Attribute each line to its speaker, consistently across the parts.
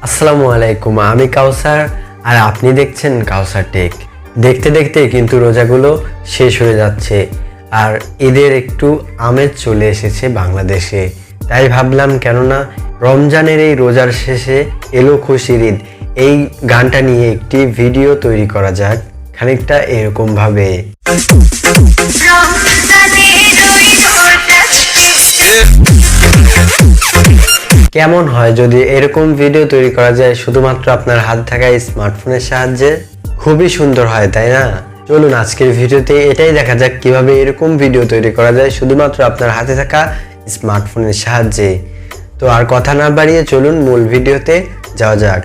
Speaker 1: আসসালামু আলাইকুম, আমি কাউসার আর আপনি দেখছেন কাউসার টেক। দেখতে দেখতে কিন্তু রোজাগুলো শেষ হয়ে যাচ্ছে আর ঈদের একটু আমেজ চলে এসেছে বাংলাদেশে। তাই ভাবলাম কেননা রমজানের এই রোজার শেষে এলো খুশির ঈদ, এই গানটা নিয়ে একটি ভিডিও তৈরি করা যাক খানিকটা এরকম ভাবে। কেমন হয় যদি এরকম ভিডিও তৈরি করা যায় শুধুমাত্র আপনার হাত থাকা স্মার্টফোনের সাহায্যে? খুবই সুন্দর হয়, তাই না? চলুন আজকের ভিডিওতে এটাই দেখা যাক কিভাবে এরকম ভিডিও তৈরি করা যায় শুধুমাত্র আপনার হাতে থাকা স্মার্টফোনের সাহায্যে। তো আর কথা না বাড়িয়ে চলুন মূল ভিডিওতে যাওয়া যাক।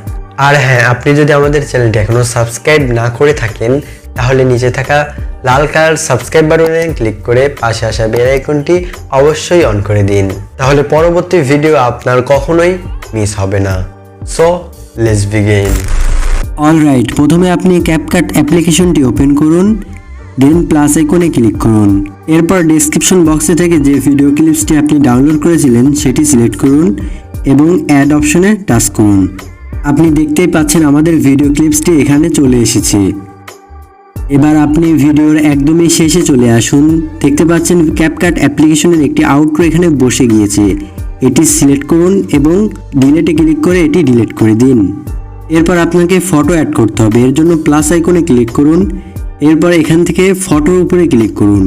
Speaker 1: আর হ্যাঁ, আপনি যদি আমাদের চ্যানেলটি এখনো সাবস্ক্রাইব না করে থাকেন তাহলে নিচে থাকা লাল কালার সাবস্ক্রাইব বাটনে ক্লিক করে পাশে আসা বেল আইকনটি অবশ্যই অন করে দিন, তাহলে পরবর্তী ভিডিও আপনার কখনোই মিস হবে না। So let's begin.
Speaker 2: অলরাইট, প্রথমে আপনি ক্যাপকাট অ্যাপ্লিকেশনটি ওপেন করুন, দেন প্লাস আইকনে ক্লিক করুন। এরপর ডেসক্রিপশন বক্সে থেকে যে ভিডিও ক্লিপসটি আপনি ডাউনলোড করেছিলেন সেটি সিলেক্ট করুন এবং অ্যাড অপশনে টাচ করুন। আপনি দেখতেই পাচ্ছেন আমাদের ভিডিও ক্লিপসটি এখানে চলে এসেছে। এবার আপনি ভিডিওর একদমই শেষে চলে আসুন। দেখতে পাচ্ছেন ক্যাপকাট অ্যাপ্লিকেশনের একটি আউটরো এখানে বসে গিয়েছে, এটি সিলেক্ট করুন এবং ডিলেটে ক্লিক করে এটি ডিলিট করে দিন। এরপর আপনাকে ফটো অ্যাড করতে হবে, এর জন্য প্লাস আইকনে ক্লিক করুন। এরপর এখান থেকে ফটোর উপরে ক্লিক করুন।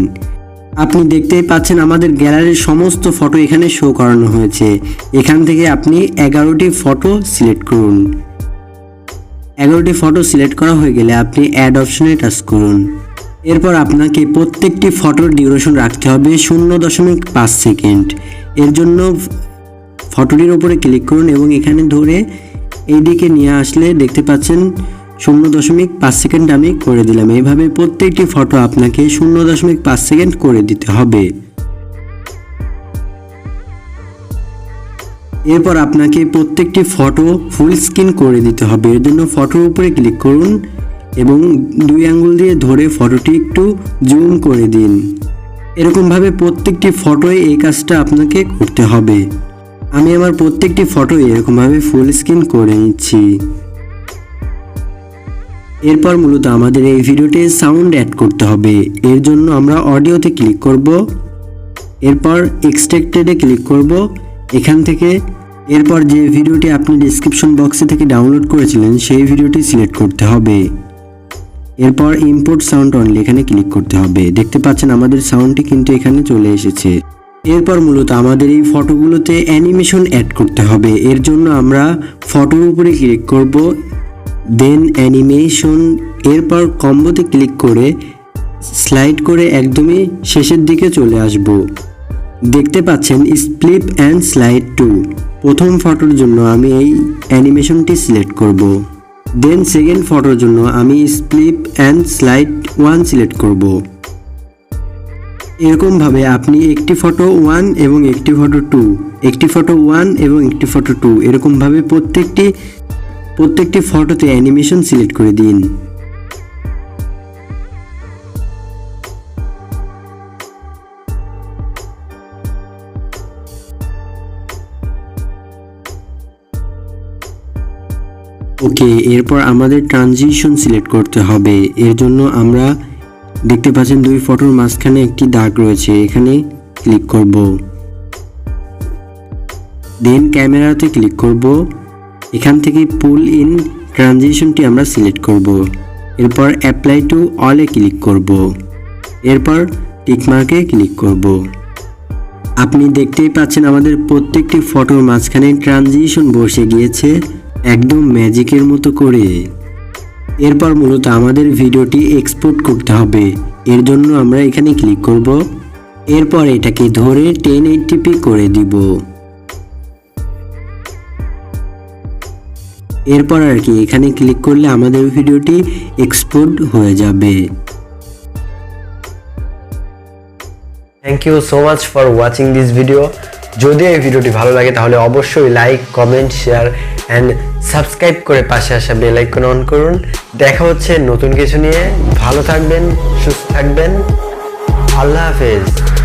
Speaker 2: আপনি দেখতেই পাচ্ছেন আমাদের গ্যালারির সমস্ত ফটো এখানে শো করানো হয়েছে। এখান থেকে আপনি 11টি ফটো সিলেক্ট করুন। 11টি ফটো সিলেক্ট করা হয়ে গেলে আপনি অ্যাড অপশনে টাচ করুন। এরপর আপনাকে প্রত্যেকটি ফটোর ডিউরেশন রাখতে হবে 0.5 সেকেন্ড। এর জন্য ফটোটির উপরে ক্লিক করুন এবং এখানে ধরে এইদিকে নিয়ে আসলে দেখতে পাচ্ছেন 0.5 সেকেন্ড আমি করে দিলাম। এইভাবে প্রত্যেকটি ফটো আপনাকে 0.5 সেকেন্ড করে দিতে হবে। এরপর আপনাকে প্রত্যেকটি ফটো ফুল স্ক্রিন করে দিতে হবে। এর জন্য ফটোর উপরে ক্লিক করুন এবং 2 আঙ্গুল দিয়ে ধরে ফটোটি একটু জুম করে দিন। এরকমভাবে প্রত্যেকটি ফটোয় এই কাজটা আপনাকে করতে হবে। আমি আমার প্রত্যেকটি ফটো এরকমভাবে ফুল স্ক্রিন করে নিচ্ছি। এরপর মূলত আমাদের এই ভিডিওতে সাউন্ড অ্যাড করতে হবে। এর জন্য আমরা অডিওতে ক্লিক করব, এরপর এক্সট্রাক্টেডে ক্লিক করব এখান থেকে। এরপর যে ভিডিওটি আপনি ডেসক্রিপশন বক্সে থেকে ডাউনলোড করেছিলেন সেই ভিডিওটি সিলেক্ট করতে হবে। এরপর ইম্পোর্ট সাউন্ড অনলি এখানে ক্লিক করতে হবে। দেখতে পাচ্ছেন আমাদের সাউন্ডটি কিন্তু এখানে চলে এসেছে। এরপর মূলত আমাদের এই ফটোগুলোতে অ্যানিমেশন অ্যাড করতে হবে। এর জন্য আমরা ফটোর উপরে ক্লিক করব, দেন অ্যানিমেশন, এরপর কম্বোতে ক্লিক করে স্লাইড করে একদমই শেষের দিকে চলে আসব। দেখতে পাচ্ছেন স্প্লিপ অ্যান্ড স্লাইড টু। প্রথম ফটোর জন্য আমি এই অ্যানিমেশনটি সিলেক্ট করব, দেন সেকেন্ড ফটোর জন্য আমি স্প্লিপ অ্যান্ড স্লাইড 1 সিলেক্ট করব। এরকমভাবে আপনি একটি ফটো 1 এবং একটি ফটো 2, একটি ফটো 1 এবং একটি ফটো 2 এরকমভাবে প্রত্যেকটি ফটোতে অ্যানিমেশন সিলেক্ট করে দিন। ওকে, এরপর আমাদের ট্রানজিশন সিলেক্ট করতে হবে। এর জন্য আমরা দেখতে পাচ্ছেন 2 ফটোর মাঝখানে একটি দাগ রয়েছে, এখানে ক্লিক করব, দেন ক্যামেরাতে ক্লিক করব। এখান থেকে পুল ইন ট্রানজিশনটি আমরা সিলেক্ট করব। এরপর অ্যাপ্লাই টু অলে ক্লিক করব। এরপর টিকমার্কে ক্লিক করব। আপনি দেখতেই পাচ্ছেন আমাদের প্রত্যেকটি ফটোর মাঝখানে ট্রানজিশন বসে গিয়েছে একদম ম্যাজিকের মতো করে। এরপর মূলত আমাদের ভিডিওটি এক্সপোর্ট করতে হবে। এর জন্য আমরা এখানে ক্লিক করব। এরপর এটাকে ধরে 1080p করে দিব। এরপর আর কি এখানে ক্লিক করলে আমাদের ভিডিওটি এক্সপোর্ট হয়ে যাবে।
Speaker 1: Thank you so much for watching this video. যদি এই ভিডিওটি ভালো লাগে তাহলে অবশ্যই like, comment, share and subscribe করে পাশে আসা বেল আইকন অন করুন। দেখা হচ্ছে নতুন কিছু নিয়ে। ভালো থাকবেন, সুস্থ থাকবেন। আল্লাহ হাফেজ।